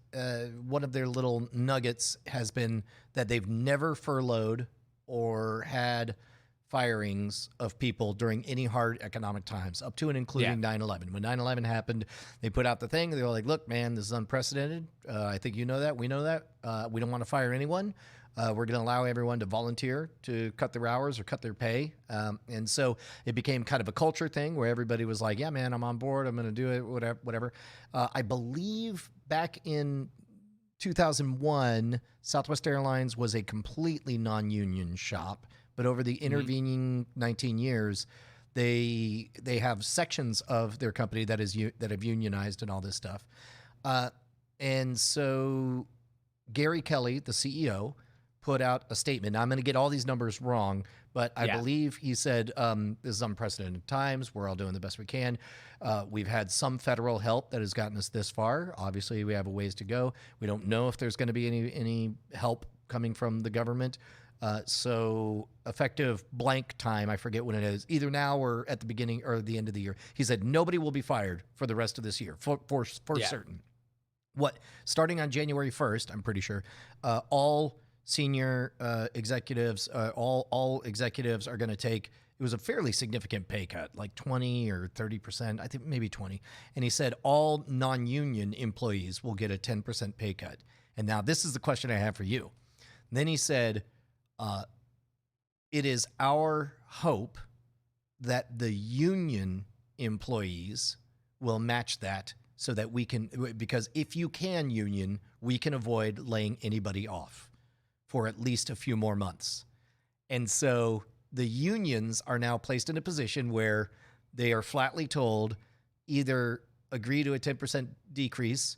one of their little nuggets has been that they've never furloughed or had firings of people during any hard economic times, up to and including 9/11. When 9/11 happened, they put out the thing. They were like, look, man, this is unprecedented. I think you know that. We know that. We don't want to fire anyone. We're going to allow everyone to volunteer to cut their hours or cut their pay. And so it became kind of a culture thing where everybody was like, yeah, man, I'm on board. I'm going to do it, whatever. I believe back in 2001, Southwest Airlines was a completely non-union shop. But over the intervening 19 years, they have sections of their company that have unionized and all this stuff. And so Gary Kelly, the CEO, put out a statement. Now, I'm going to get all these numbers wrong, but I believe he said, this is unprecedented times. We're all doing the best we can. We've had some federal help that has gotten us this far. Obviously, we have a ways to go. We don't know if there's going to be any help coming from the government. So effective blank time, I forget when it is, either now or at the beginning or the end of the year. He said nobody will be fired for the rest of this year, for certain. Starting on January 1st, I'm pretty sure, all senior executives, all executives are going to take, it was a fairly significant pay cut, like 20 or 30%, I think maybe 20. And he said all non-union employees will get a 10% pay cut. And now this is the question I have for you. And then he said, it is our hope that the union employees will match that so that we can, because if you can union, we can avoid laying anybody off for at least a few more months. And so the unions are now placed in a position where they are flatly told either agree to a 10% decrease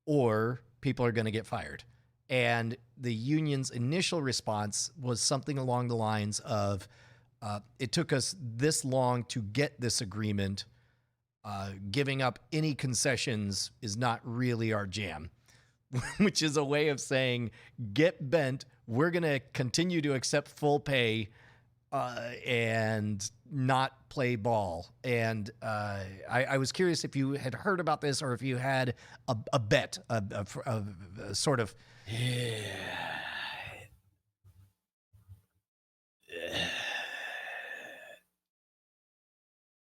or people are going to get fired. And the union's initial response was something along the lines of, it took us this long to get this agreement. Giving up any concessions is not really our jam, which is a way of saying, get bent. We're going to continue to accept full pay and not play ball. And I was curious if you had heard about this or if you had a bet, a sort of.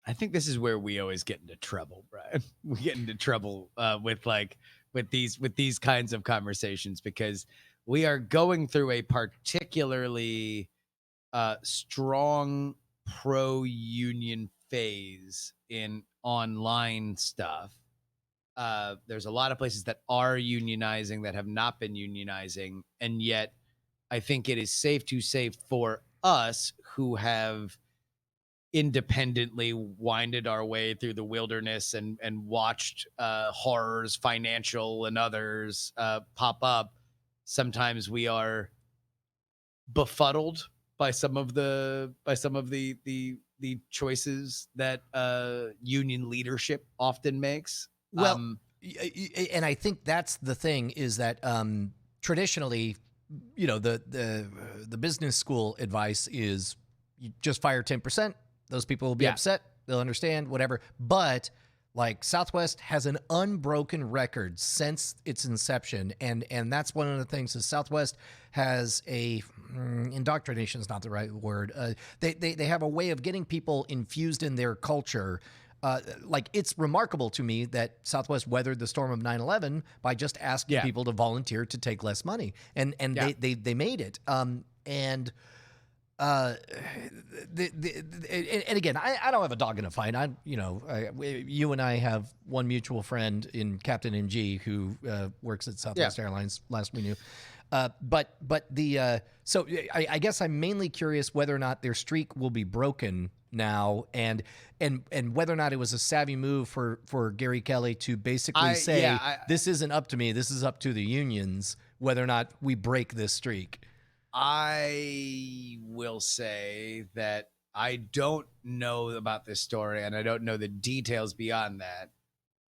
I think this is where we always get into trouble, Brian. We get into trouble with these kinds of conversations because we are going through a particularly strong pro-union phase in online stuff. There's a lot of places that are unionizing that have not been unionizing, and yet I think it is safe to say for us who have independently winded our way through the wilderness and watched horrors, financial and others, pop up, sometimes we are befuddled by some of the choices that union leadership often makes. Well, and I think that's the thing is that traditionally, you know, the business school advice is you just fire 10%. Those people will be upset. They'll understand, whatever. But like Southwest has an unbroken record since its inception. And that's one of the things is Southwest has indoctrination is not the right word. They have a way of getting people infused in their culture. Like it's remarkable to me that Southwest weathered the storm of 9/11 by just asking people to volunteer to take less money. And they made it. And again, I don't have a dog in a fight. You and I have one mutual friend in Captain NG who works at Southwest Airlines. Last we knew, so I guess I'm mainly curious whether or not their streak will be broken now, and whether or not it was a savvy move for Gary Kelly to basically say this isn't up to me, this is up to the unions. Whether or not we break this streak. I will say that I don't know about this story and I don't know the details beyond that.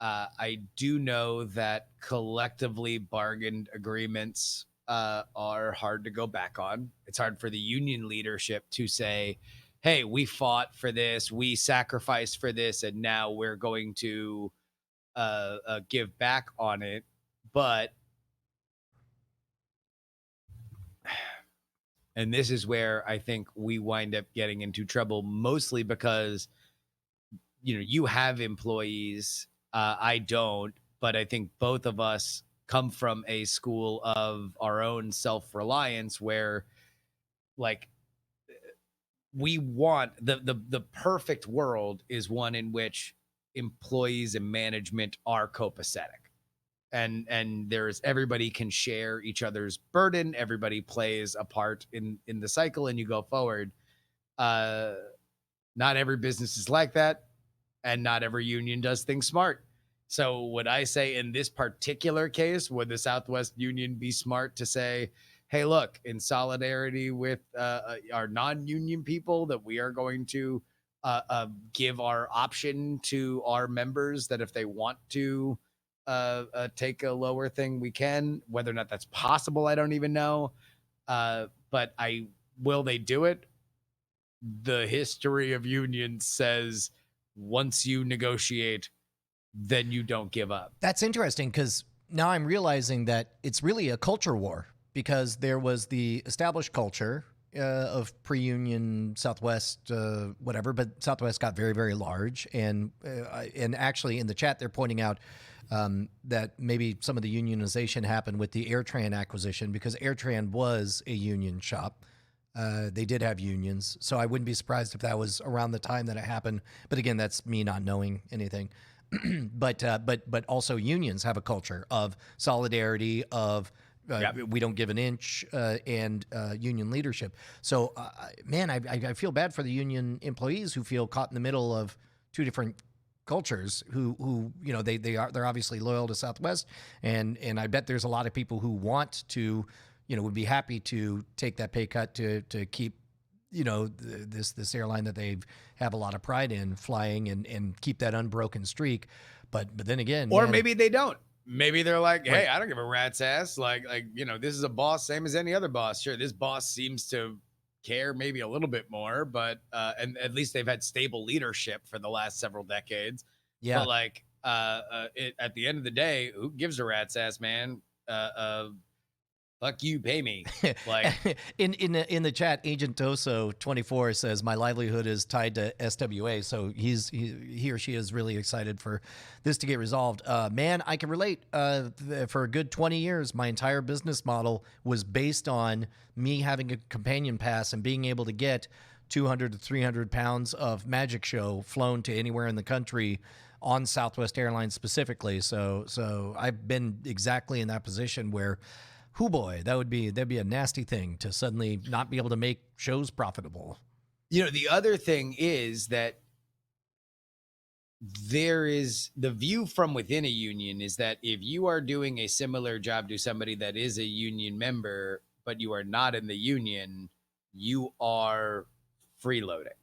I do know that collectively bargained agreements are hard to go back on. It's hard for the union leadership to say, hey, we fought for this, we sacrificed for this, and now we're going to give back on it. But and this is where I think we wind up getting into trouble, mostly because, you know, you have employees. I don't, but I think both of us come from a school of our own self-reliance where, like, we want the perfect world is one in which employees and management are copacetic. And there's everybody can share each other's burden. Everybody plays a part in the cycle and you go forward. Not every business is like that. And not every union does things smart. So would I say in this particular case, would the Southwest Union be smart to say, hey, look, in solidarity with our non-union people that we are going to give our option to our members that if they want to take a lower thing, we can. Whether or not that's possible, I don't even know. But will they do it? The history of unions says once you negotiate, then you don't give up. That's interesting because now I'm realizing that it's really a culture war because there was the established culture of pre-union Southwest, whatever, but Southwest got very, very large. And actually in the chat, they're pointing out that maybe some of the unionization happened with the AirTran acquisition because AirTran was a union shop. They did have unions, so I wouldn't be surprised if that was around the time that it happened. But again, that's me not knowing anything. but also unions have a culture of solidarity, of we don't give an inch, and union leadership. So, man, I feel bad for the union employees who feel caught in the middle of two different cultures. Who they're obviously loyal to Southwest, and I bet there's a lot of people who want to, would be happy to take that pay cut to keep, this airline that they have a lot of pride in flying and keep that unbroken streak. But then again, or maybe they don't. Maybe they're like, hey, Right. I don't give a rat's ass. Like, this is a boss, same as any other boss. Sure, this boss seems to care maybe a little bit more, but and at least they've had stable leadership for the last several decades. Yeah. But like, at the end of the day, who gives a rat's ass, man? Fuck you, pay me. Like in the chat, Agent Doso 24 says my livelihood is tied to SWA, so he or she is really excited for this to get resolved. Man, I can relate. For a good 20 years, my entire business model was based on me having a companion pass and being able to get 200 to 300 pounds of Magic Show flown to anywhere in the country on Southwest Airlines specifically. So I've been exactly in that position where, hoo boy, that'd be a nasty thing to suddenly not be able to make shows profitable. The other thing is that there is the view from within a union is that if you are doing a similar job to somebody that is a union member, but you are not in the union, you are freeloading.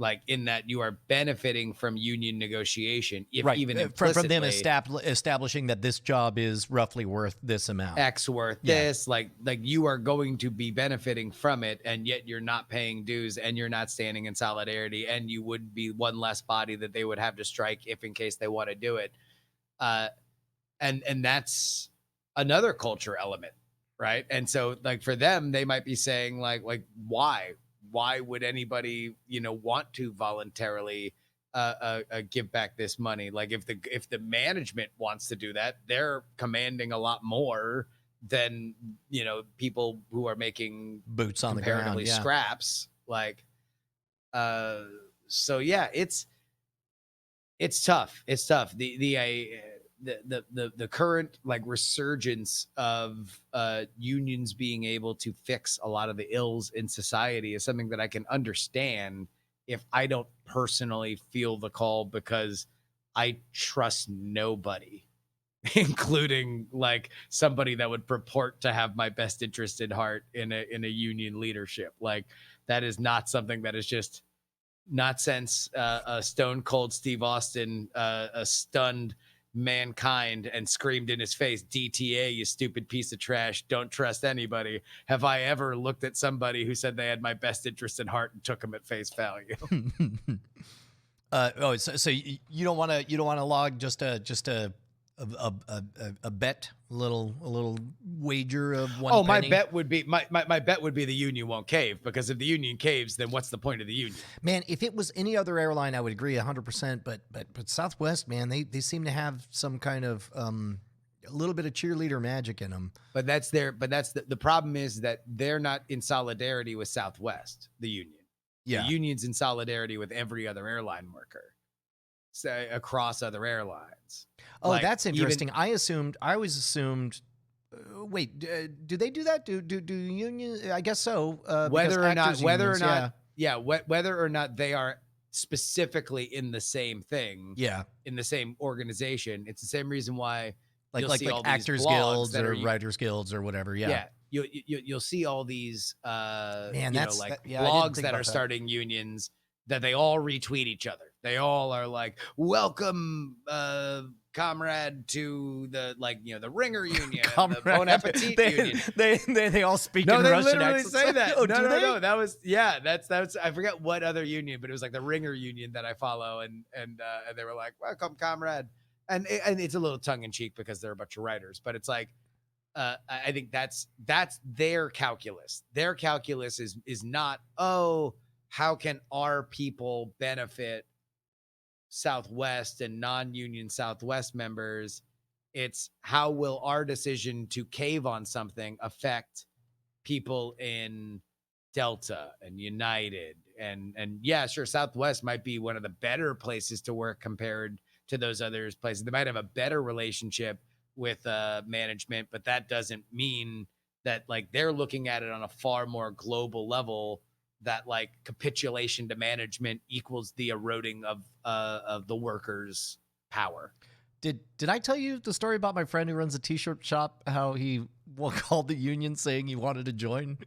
Like in that you are benefiting from union negotiation, if right. even from implicitly, them establishing that this job is roughly worth this amount, X worth this. Like you are going to be benefiting from it, and yet you're not paying dues, and you're not standing in solidarity, and you would be one less body that they would have to strike if in case they want to do it. And that's another culture element, right? And so like for them, they might be saying like why would anybody, want to voluntarily give back this money? Like if the management wants to do that, they're commanding a lot more than, people who are making boots on the ground, scraps. Like, so yeah, it's tough. It's tough. The current like resurgence of unions being able to fix a lot of the ills in society is something that I can understand if I don't personally feel the call, because I trust nobody, including like somebody that would purport to have my best interest at heart in a union leadership. Like that is not something that is just not since Stone Cold Steve Austin stunned mankind and screamed in his face, DTA, you stupid piece of trash, don't trust anybody, have I ever looked at somebody who said they had my best interest at heart and took them at face value. So you don't want to log just a bet, a little wager of one. My bet would be my bet would be the union won't cave, because if the union caves, then what's the point of the union? Man, if it was any other airline, I would agree 100%. But Southwest, man, they seem to have some kind of a little bit of cheerleader magic in them. But that's the problem is that they're not in solidarity with Southwest, the union. Yeah, the union's in solidarity with every other airline worker, say across other airlines. Oh, like, that's interesting. I always assumed. Wait, do they do that? Do unions? I guess so. Whether or not they are specifically in the same thing. Yeah, in the same organization. It's the same reason why like actors guilds or writers guilds or whatever. Yeah. You'll see all these blogs that are starting unions that they all retweet each other. They all are like, welcome, comrade, to the the Ringer Union, the Bon Appetit Union. They all speak in they Russian literally accents. say that. Oh, no. That was that's I forget what other union, but it was like the Ringer Union that I follow, and they were like, welcome, comrade, and it's a little tongue in cheek because they're a bunch of writers, but it's like. I think that's their calculus. Their calculus is not, how can our people benefit Southwest and non-union Southwest members? It's how will our decision to cave on something affect people in Delta and United. And yeah, sure, Southwest might be one of the better places to work compared to those other places. They might have a better relationship with management, but that doesn't mean that like they're looking at it on a far more global level, that like capitulation to management equals the eroding of the workers' power. Did I tell you the story about my friend who runs a t-shirt shop, how he called the union saying he wanted to join?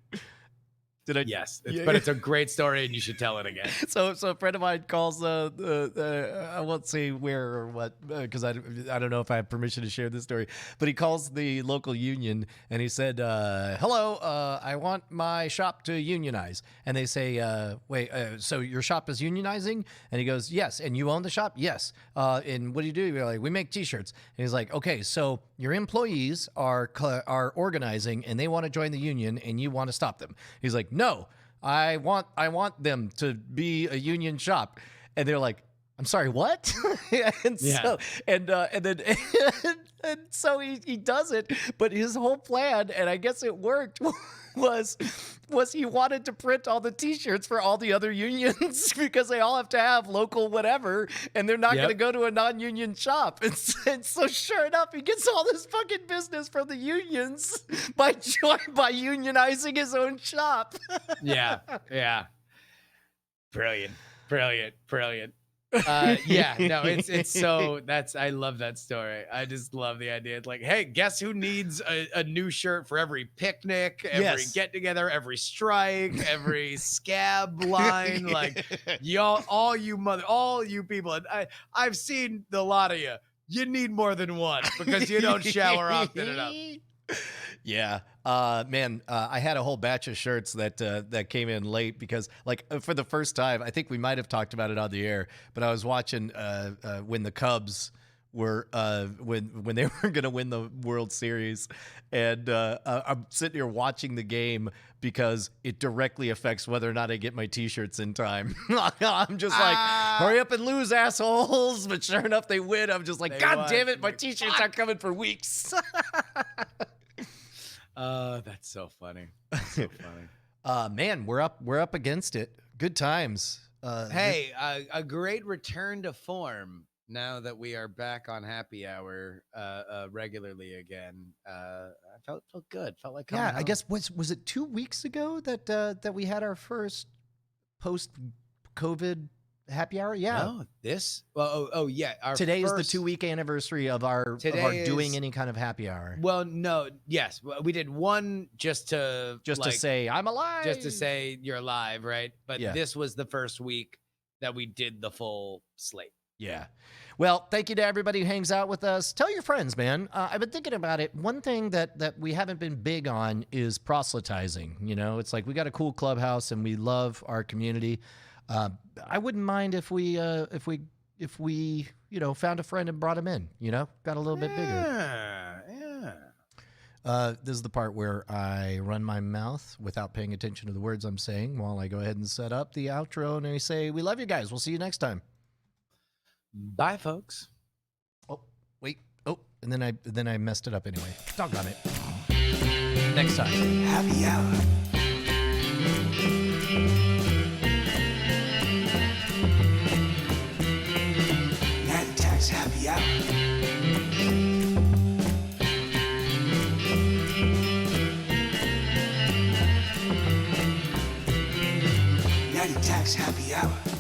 Did I? Yes, but it's a great story, and you should tell it again. So a friend of mine calls I won't say where or what, because I don't know if I have permission to share this story, but he calls the local union and he said, hello, I want my shop to unionize. And they say, wait, so your shop is unionizing? And he goes, yes. And you own the shop? Yes. And what do you do? You're like, we make t-shirts. And he's like, okay, so your employees are organizing and they want to join the union and you want to stop them. He's like, no, I want them to be a union shop. And they're like, I'm sorry, what? And so so he does it, but his whole plan, and I guess it worked, was he wanted to print all the t-shirts for all the other unions because they all have to have local whatever, and they're not going to go to a non-union shop. And so sure enough, he gets all this fucking business from the unions by unionizing his own shop. Yeah. Brilliant. It's so I love that story. I just love the idea. It's like, hey, guess who needs a new shirt for every picnic, every get together, every strike, every scab line? Like, all you people. And I've seen the lot of you. You need more than one because you don't shower often enough. Yeah. Man, I had a whole batch of shirts that came in late because, like, for the first time, I think we might have talked about it on the air, but I was watching when the Cubs were when they were going to win the World Series, and I'm sitting here watching the game because it directly affects whether or not I get my t-shirts in time. I'm just like, hurry up and lose, assholes. But sure enough, they win. I'm just like, God damn it, my t-shirts aren't coming for weeks. That's so funny. That's so funny. Man, we're up against it. Good times. Hey, a great return to form now that we are back on happy hour regularly again. I felt good. Felt like coming home. I guess was it 2 weeks ago that we had our first post-COVID happy hour? Yeah. No, this. Well, yeah. Today is the 2-week anniversary of our doing any kind of happy hour. Well, no, yes, we did one just to say I'm alive, just to say you're alive, right? But this was the first week that we did the full slate. Yeah. Well, thank you to everybody who hangs out with us. Tell your friends, man. I've been thinking about it. One thing that we haven't been big on is proselytizing. You know, it's like we got a cool clubhouse and we love our community. I wouldn't mind if we found a friend and brought him in, got a little bit bigger. Yeah. This is the part where I run my mouth without paying attention to the words I'm saying while I go ahead and set up the outro and I say, we love you guys. We'll see you next time. Bye, folks. Oh, wait. Oh, and then I messed it up anyway. Doggone it. Next time. Happy hour. Antics happy hour. Antics happy hour.